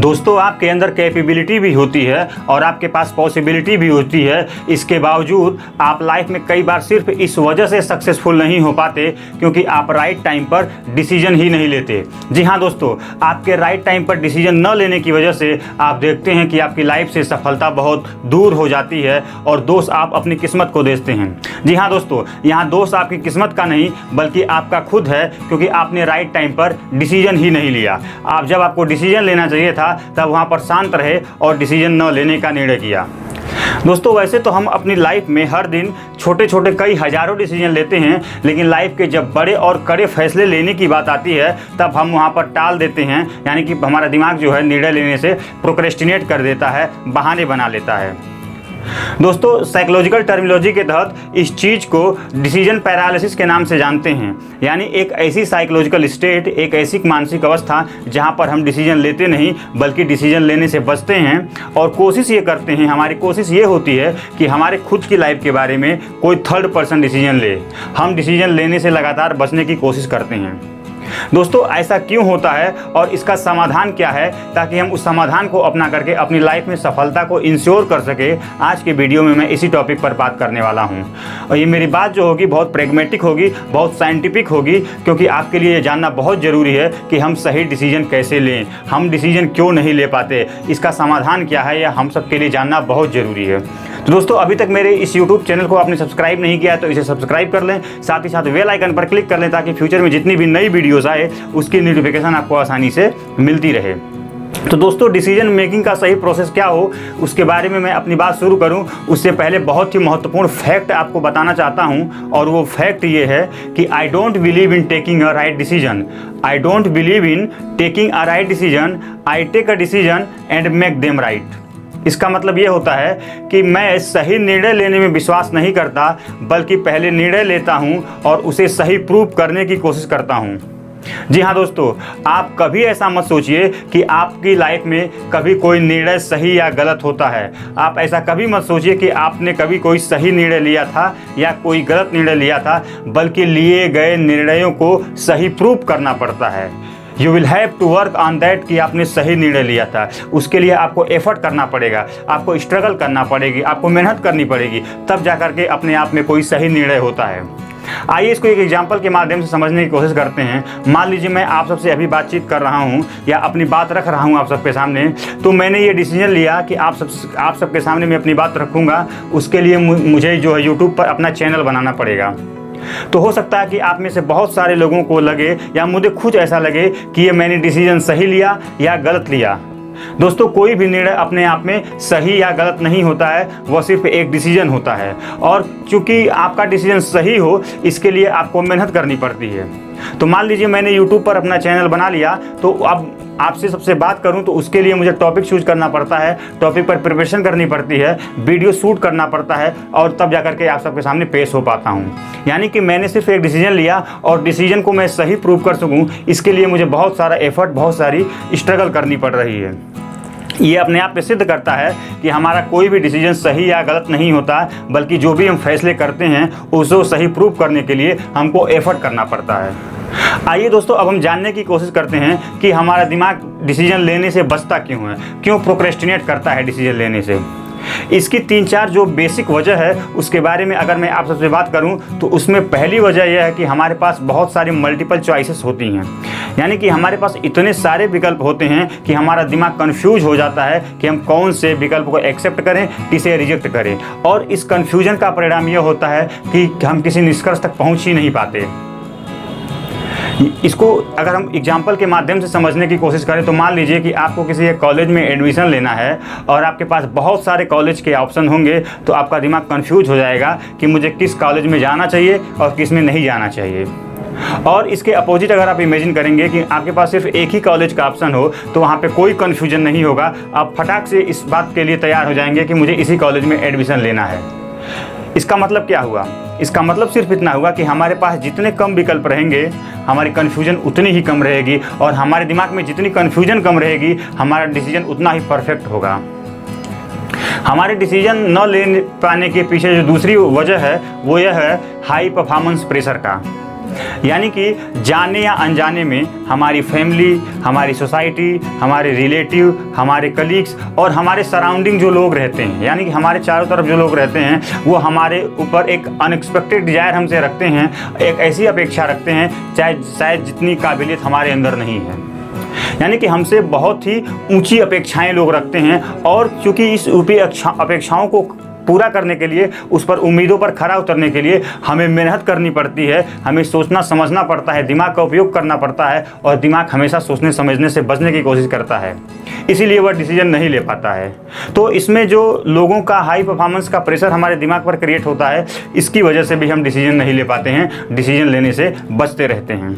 दोस्तों, आपके अंदर कैपेबिलिटी भी होती है और आपके पास पॉसिबिलिटी भी होती है। इसके बावजूद आप लाइफ में कई बार सिर्फ इस वजह से सक्सेसफुल नहीं हो पाते क्योंकि आप राइट टाइम पर डिसीजन ही नहीं लेते। जी हाँ दोस्तों, आपके राइट टाइम पर डिसीजन न लेने की वजह से आप देखते हैं कि आपकी लाइफ से सफलता बहुत दूर हो जाती है और दोष आप अपनी किस्मत को देते हैं। जी हाँ दोस्तों, यहाँ दोष आपकी किस्मत का नहीं बल्कि आपका खुद है, क्योंकि आपने राइट टाइम पर डिसीजन ही नहीं लिया। जब आपको डिसीजन लेना चाहिए था तब वहाँ पर शांत रहे और डिसीजन न लेने का निर्णय किया। दोस्तों, वैसे तो हम अपनी लाइफ में हर दिन छोटे छोटे कई हज़ारों डिसीजन लेते हैं, लेकिन लाइफ के जब बड़े और कड़े फैसले लेने की बात आती है तब हम वहाँ पर टाल देते हैं। यानी कि हमारा दिमाग जो है निर्णय लेने से प्रोक्रेस्टिनेट कर देता है, बहाने बना लेता है। दोस्तों, साइकोलॉजिकल टर्मिनोलॉजी के तहत इस चीज़ को डिसीजन पैरालिसिस के नाम से जानते हैं। यानी एक ऐसी साइकोलॉजिकल स्टेट, एक ऐसी मानसिक अवस्था जहां पर हम डिसीजन लेते नहीं बल्कि डिसीजन लेने से बचते हैं और कोशिश ये करते हैं, हमारी कोशिश ये होती है कि हमारे खुद की लाइफ के बारे में कोई थर्ड पर्सन डिसीजन ले। हम डिसीजन लेने से लगातार बचने की कोशिश करते हैं। दोस्तों, ऐसा क्यों होता है और इसका समाधान क्या है, ताकि हम उस समाधान को अपना करके अपनी लाइफ में सफलता को इंश्योर कर सके, आज के वीडियो में मैं इसी टॉपिक पर बात करने वाला हूं। और ये मेरी बात जो होगी बहुत प्रैग्मेटिक होगी, बहुत साइंटिफिक होगी, क्योंकि आपके लिए ये जानना बहुत ज़रूरी है कि हम सही डिसीजन कैसे लें, हम डिसीजन क्यों नहीं ले पाते, इसका समाधान क्या है, यह हम सब के लिए जानना बहुत ज़रूरी है। तो दोस्तों, अभी तक मेरे इस यूट्यूब चैनल को आपने सब्सक्राइब नहीं किया तो इसे सब्सक्राइब कर लें, साथ ही साथ बेल आइकन पर क्लिक कर लें ताकि फ्यूचर में जितनी भी नई वीडियोस आए उसकी नोटिफिकेशन आपको आसानी से मिलती रहे। तो दोस्तों, डिसीजन मेकिंग का सही प्रोसेस क्या हो उसके बारे में मैं अपनी बात शुरू करूं उससे पहले बहुत ही महत्वपूर्ण फैक्ट आपको बताना चाहता हूं, और वो फैक्ट ये है कि I don't believe in taking a right decision. I don't believe in taking a right decision, I take a decision and make them right. इसका मतलब ये होता है कि मैं सही निर्णय लेने में विश्वास नहीं करता बल्कि पहले निर्णय लेता हूं और उसे सही प्रूव करने की कोशिश करता हूं। जी हाँ दोस्तों, आप कभी ऐसा मत सोचिए कि आपकी लाइफ में कभी कोई निर्णय सही या गलत होता है। आप ऐसा कभी मत सोचिए कि आपने कभी कोई सही निर्णय लिया था या कोई गलत निर्णय लिया था, बल्कि लिए गए निर्णयों को सही प्रूव करना पड़ता है। You will have to work on that कि आपने सही निर्णय लिया था। उसके लिए आपको एफर्ट करना पड़ेगा, आपको स्ट्रगल करना पड़ेगी, आपको मेहनत करनी पड़ेगी, तब जाकर के अपने आप में कोई सही निर्णय होता है। आइए इसको एक एग्जाम्पल के माध्यम से समझने की कोशिश करते हैं। मान लीजिए मैं आप सबसे अभी बातचीत कर रहा हूं या अपनी बात रख रहा हूं आप सबके सामने, तो मैंने ये डिसीजन लिया कि आप सबके सामने मैं अपनी बात रखूंगा। उसके लिए मुझे जो है यूट्यूब पर अपना चैनल बनाना पड़ेगा। तो हो सकता है कि आप में से बहुत सारे लोगों को लगे या मुझे खुद ऐसा लगे कि ये मैंने डिसीजन सही लिया या गलत लिया। दोस्तों, कोई भी निर्णय अपने आप में सही या गलत नहीं होता है, वह सिर्फ एक डिसीजन होता है। और चूंकि आपका डिसीजन सही हो इसके लिए आपको मेहनत करनी पड़ती है। तो मान लीजिए मैंने यूट्यूब पर अपना चैनल बना लिया, तो अब आपसे सबसे बात करूं तो उसके लिए मुझे टॉपिक चूज करना पड़ता है, टॉपिक पर प्रिपरेशन करनी पड़ती है, वीडियो शूट करना पड़ता है और तब जाकर के आप सबके सामने पेश हो पाता हूं। यानी कि मैंने सिर्फ एक डिसीजन लिया और डिसीजन को मैं सही प्रूव कर सकूं, इसके लिए मुझे बहुत सारा एफर्ट, बहुत सारी स्ट्रगल करनी पड़ रही है। ये अपने आप में सिद्ध करता है कि हमारा कोई भी डिसीजन सही या गलत नहीं होता, बल्कि जो भी हम फैसले करते हैं उसको सही प्रूव करने के लिए हमको एफर्ट करना पड़ता है। आइए दोस्तों, अब हम जानने की कोशिश करते हैं कि हमारा दिमाग डिसीजन लेने से बचता क्यों है, क्यों प्रोक्रेस्टिनेट करता है डिसीजन लेने से। इसकी 3-4 जो बेसिक वजह है उसके बारे में अगर मैं आप सबसे बात करूं तो उसमें पहली वजह यह है कि हमारे पास बहुत सारी मल्टीपल चॉइसेस होती हैं। यानी कि हमारे पास इतने सारे विकल्प होते हैं कि हमारा दिमाग कंफ्यूज हो जाता है कि हम कौन से विकल्प को एक्सेप्ट करें, किसे रिजेक्ट करें। और इस कंफ्यूजन का परिणाम यह होता है कि हम किसी निष्कर्ष तक पहुँच ही नहीं पाते। इसको अगर हम एग्जाम्पल के माध्यम से समझने की कोशिश करें तो मान लीजिए कि आपको किसी एक कॉलेज में एडमिशन लेना है और आपके पास बहुत सारे कॉलेज के ऑप्शन होंगे, तो आपका दिमाग कंफ्यूज हो जाएगा कि मुझे किस कॉलेज में जाना चाहिए और किस में नहीं जाना चाहिए। और इसके अपोजिट अगर आप इमेजिन करेंगे कि आपके पास सिर्फ एक ही कॉलेज का ऑप्शन हो तो वहाँ पे कोई कन्फ्यूजन नहीं होगा। आप फटाक से इस बात के लिए तैयार हो जाएंगे कि मुझे इसी कॉलेज में एडमिशन लेना है। इसका मतलब क्या हुआ? इसका मतलब सिर्फ इतना हुआ कि हमारे पास जितने कम विकल्प रहेंगे हमारी कन्फ्यूजन उतनी ही कम रहेगी, और हमारे दिमाग में जितनी कन्फ्यूजन कम रहेगी हमारा डिसीजन उतना ही परफेक्ट होगा। हमारे डिसीजन न ले पाने के पीछे जो दूसरी वजह है वो यह है हाई परफॉर्मेंस प्रेशर का। यानी कि जाने या अनजाने में हमारी फैमिली, हमारी सोसाइटी, हमारे रिलेटिव, हमारे कलीग्स और हमारे सराउंडिंग जो लोग रहते हैं, यानी कि हमारे चारों तरफ जो लोग रहते हैं, वो हमारे ऊपर एक अनएक्सपेक्टेड डिज़ायर हमसे रखते हैं, एक ऐसी अपेक्षा रखते हैं चाहे शायद जितनी काबिलियत हमारे अंदर नहीं है। यानी कि हमसे बहुत ही ऊंची अपेक्षाएं लोग रखते हैं, और चूँकि इस ऊपरी अपेक्षाओं को पूरा करने के लिए, उस पर उम्मीदों पर खरा उतरने के लिए हमें मेहनत करनी पड़ती है, हमें सोचना समझना पड़ता है, दिमाग का उपयोग करना पड़ता है, और दिमाग हमेशा सोचने समझने से बचने की कोशिश करता है, इसीलिए वह डिसीजन नहीं ले पाता है। तो इसमें जो लोगों का हाई परफॉर्मेंस का प्रेशर हमारे दिमाग पर क्रिएट होता है, इसकी वजह से भी हम डिसीजन नहीं ले पाते हैं, डिसीजन लेने से बचते रहते हैं।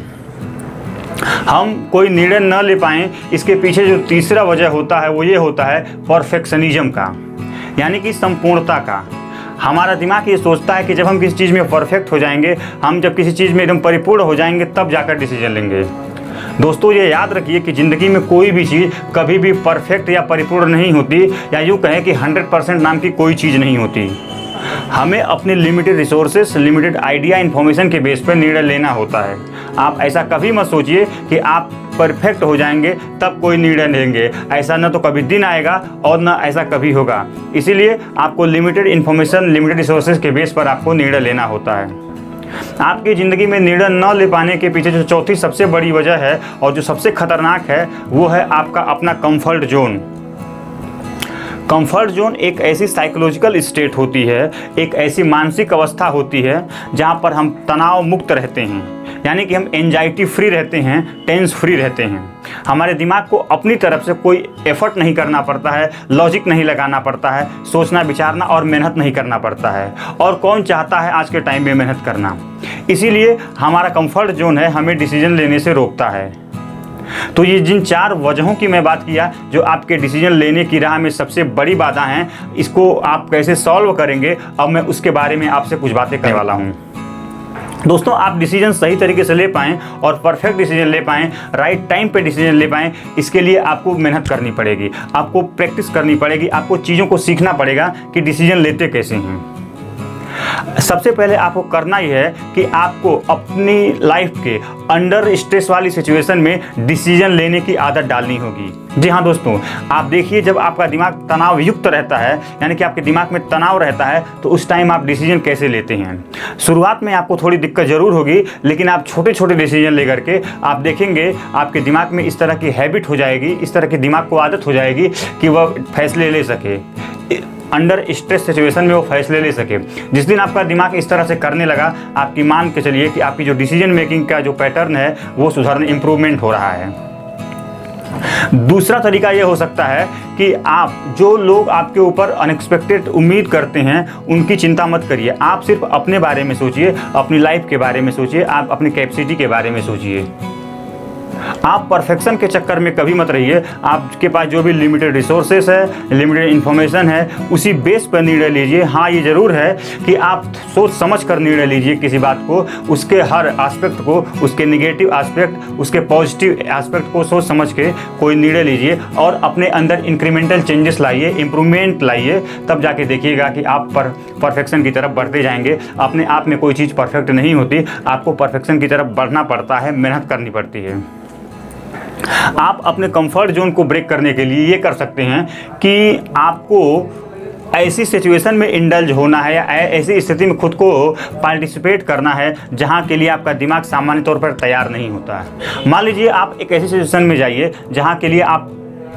हम कोई निर्णय न ले पाएँ, इसके पीछे जो तीसरा वजह होता है वो ये होता है परफेक्शनिज्म का, यानी कि संपूर्णता का। हमारा दिमाग ये सोचता है कि जब हम किसी चीज़ में परफेक्ट हो जाएंगे, हम जब किसी चीज़ में एकदम परिपूर्ण हो जाएंगे, तब जाकर डिसीजन लेंगे। दोस्तों, ये याद रखिए कि ज़िंदगी में कोई भी चीज़ कभी भी परफेक्ट या परिपूर्ण नहीं होती, या यूँ कहें कि 100% नाम की कोई चीज़ नहीं होती। हमें अपने limited resources, limited idea, information के बेस पर निर्णय लेना होता है। आप ऐसा कभी मत सोचिए कि आप परफेक्ट हो जाएंगे तब कोई निर्णय लेंगे। ऐसा न तो कभी दिन आएगा और न ऐसा कभी होगा। इसीलिए आपको लिमिटेड इन्फॉर्मेशन, लिमिटेड रिसोर्सेज के बेस पर आपको निर्णय लेना होता है। आपकी ज़िंदगी में निर्णय न ले पाने के पीछे जो चौथी सबसे बड़ी वजह है और जो सबसे खतरनाक है, वो है आपका अपना कंफर्ट जोन। कंफर्ट जोन एक ऐसी साइकोलॉजिकल स्टेट होती है, एक ऐसी मानसिक अवस्था होती है जहाँ पर हम तनाव मुक्त रहते हैं, यानी कि हम एंजाइटी फ्री रहते हैं, टेंस फ्री रहते हैं। हमारे दिमाग को अपनी तरफ से कोई एफर्ट नहीं करना पड़ता है, लॉजिक नहीं लगाना पड़ता है, सोचना विचारना और मेहनत नहीं करना पड़ता है। और कौन चाहता है आज के टाइम में मेहनत करना? इसीलिए हमारा कंफर्ट जोन है हमें डिसीजन लेने से रोकता है। तो ये जिन 4 वजहों की मैं बात किया जो आपके डिसीजन लेने की राह में सबसे बड़ी बाधा हैं, इसको आप कैसे सॉल्व करेंगे, अब मैं उसके बारे में आपसे कुछ बातें करने वाला हूँ। दोस्तों, आप डिसीजन सही तरीके से ले पाएँ और परफेक्ट डिसीजन ले पाएँ, राइट टाइम पे डिसीजन ले पाएँ, इसके लिए आपको मेहनत करनी पड़ेगी, आपको प्रैक्टिस करनी पड़ेगी, आपको चीज़ों को सीखना पड़ेगा कि डिसीजन लेते कैसे हैं। सबसे पहले आपको करना यह है कि आपको अपनी लाइफ के अंडर स्ट्रेस वाली सिचुएशन में डिसीजन लेने की आदत डालनी होगी। जी हाँ दोस्तों, आप देखिए, जब आपका दिमाग तनाव युक्त रहता है, यानी कि आपके दिमाग में तनाव रहता है, तो उस टाइम आप डिसीजन कैसे लेते हैं। शुरुआत में आपको थोड़ी दिक्कत ज़रूर होगी, लेकिन आप छोटे छोटे डिसीजन लेकर के आप देखेंगे आपके दिमाग में इस तरह की हैबिट हो जाएगी, इस तरह के दिमाग को आदत हो जाएगी कि वह फैसले ले सके, अंडर स्ट्रेस सिचुएशन में वो फैसले ले सके। जिस दिन आपका दिमाग इस तरह से करने लगा, आपकी मान के चलिए कि आपकी जो डिसीजन मेकिंग का जो पैटर्न है वो सुधारने, इम्प्रूवमेंट हो रहा है। दूसरा तरीका ये हो सकता है कि आप जो लोग आपके ऊपर अनएक्सपेक्टेड उम्मीद करते हैं उनकी चिंता मत करिए, आप सिर्फ अपने बारे में सोचिए, अपनी लाइफ के बारे में सोचिए, आप अपनी कैपेसिटी के बारे में सोचिए। आप परफेक्शन के चक्कर में कभी मत रहिए। आपके पास जो भी लिमिटेड रिसोर्सेस है, लिमिटेड इन्फॉर्मेशन है, उसी बेस पर निर्णय लीजिए। हाँ, ये ज़रूर है कि आप सोच समझ कर निर्णय लीजिए किसी बात को, उसके हर एस्पेक्ट को, उसके नेगेटिव एस्पेक्ट, उसके पॉजिटिव एस्पेक्ट को सोच समझ के कोई निर्णय लीजिए और अपने अंदर इंक्रीमेंटल चेंजेस लाइए, इम्प्रूवमेंट लाइए। तब जाके देखिएगा कि आप परफेक्शन की तरफ बढ़ते जाएंगे। अपने आप में कोई चीज़ परफेक्ट नहीं होती, आपको परफेक्शन की तरफ बढ़ना पड़ता है, मेहनत करनी पड़ती है। आप अपने कंफर्ट जोन को ब्रेक करने के लिए ये कर सकते हैं कि आपको ऐसी सिचुएशन में इंडल्ज होना है या ऐसी स्थिति में खुद को पार्टिसिपेट करना है जहां के लिए आपका दिमाग सामान्य तौर पर तैयार नहीं होता है। मान लीजिए आप एक ऐसी सिचुएशन में जाइए जहां के लिए आप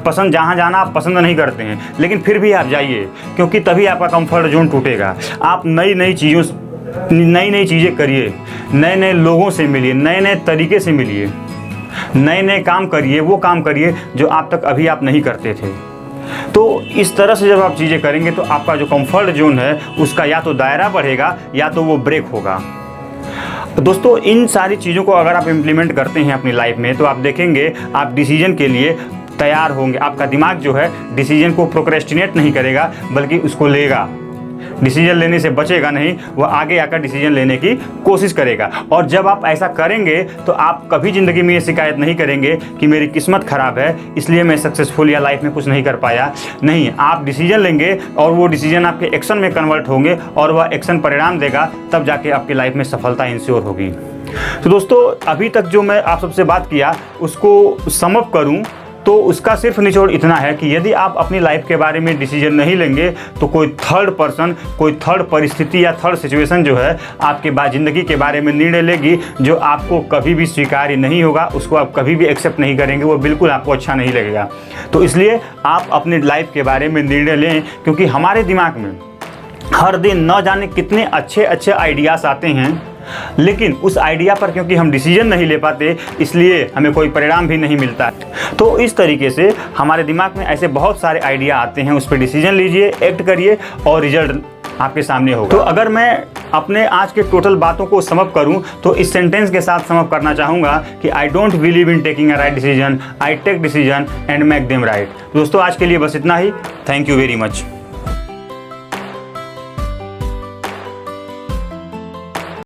जहाँ जाना आप पसंद नहीं करते हैं, लेकिन फिर भी आप जाइए, क्योंकि तभी आपका कंफर्ट जोन टूटेगा। आप नई नई चीज़ें करिए, नए नए लोगों से मिलिए, नए नए तरीके से मिलिए, नए नए काम करिए, वो काम करिए जो आप तक अभी आप नहीं करते थे। तो इस तरह से जब आप चीज़ें करेंगे तो आपका जो कंफर्ट जोन है उसका या तो दायरा बढ़ेगा या तो वो ब्रेक होगा। दोस्तों, इन सारी चीज़ों को अगर आप इम्प्लीमेंट करते हैं अपनी लाइफ में तो आप देखेंगे आप डिसीजन के लिए तैयार होंगे। आपका दिमाग जो है डिसीजन को प्रोक्रेस्टिनेट नहीं करेगा, बल्कि उसको लेगा। डिसीजन लेने से बचेगा नहीं, वह आगे आकर डिसीजन लेने की कोशिश करेगा। और जब आप ऐसा करेंगे तो आप कभी ज़िंदगी में ये शिकायत नहीं करेंगे कि मेरी किस्मत ख़राब है इसलिए मैं सक्सेसफुल या लाइफ में कुछ नहीं कर पाया। नहीं, आप डिसीजन लेंगे और वो डिसीजन आपके एक्शन में कन्वर्ट होंगे और वह एक्शन परिणाम देगा, तब जाके आपकी लाइफ में सफलता इंश्योर होगी। तो दोस्तों अभी तक जो मैं आप सबसे बात किया उसको सम अप करूं तो उसका सिर्फ निचोड़ इतना है कि यदि आप अपनी लाइफ के बारे में डिसीजन नहीं लेंगे तो कोई थर्ड पर्सन, कोई थर्ड परिस्थिति या थर्ड सिचुएशन जो है आपके बाद ज़िंदगी के बारे में निर्णय लेगी जो आपको कभी भी स्वीकार्य नहीं होगा, उसको आप कभी भी एक्सेप्ट नहीं करेंगे, वो बिल्कुल आपको अच्छा नहीं लगेगा। तो इसलिए आप अपनी लाइफ के बारे में निर्णय लें, क्योंकि हमारे दिमाग में हर दिन न जाने कितने अच्छे अच्छे आइडियाज़ आते हैं, लेकिन उस आइडिया पर क्योंकि हम डिसीजन नहीं ले पाते इसलिए हमें कोई परिणाम भी नहीं मिलता। तो इस तरीके से हमारे दिमाग में ऐसे बहुत सारे आइडिया आते हैं, उस पर डिसीजन लीजिए, एक्ट करिए और रिजल्ट आपके सामने होगा। तो अगर मैं अपने आज के टोटल बातों को सम अप करूं तो इस सेंटेंस के साथ सम अप करना चाहूँगा कि I don't believe in taking a right decision, I take decision and make them right. दोस्तों आज के लिए बस इतना ही। Thank you very much.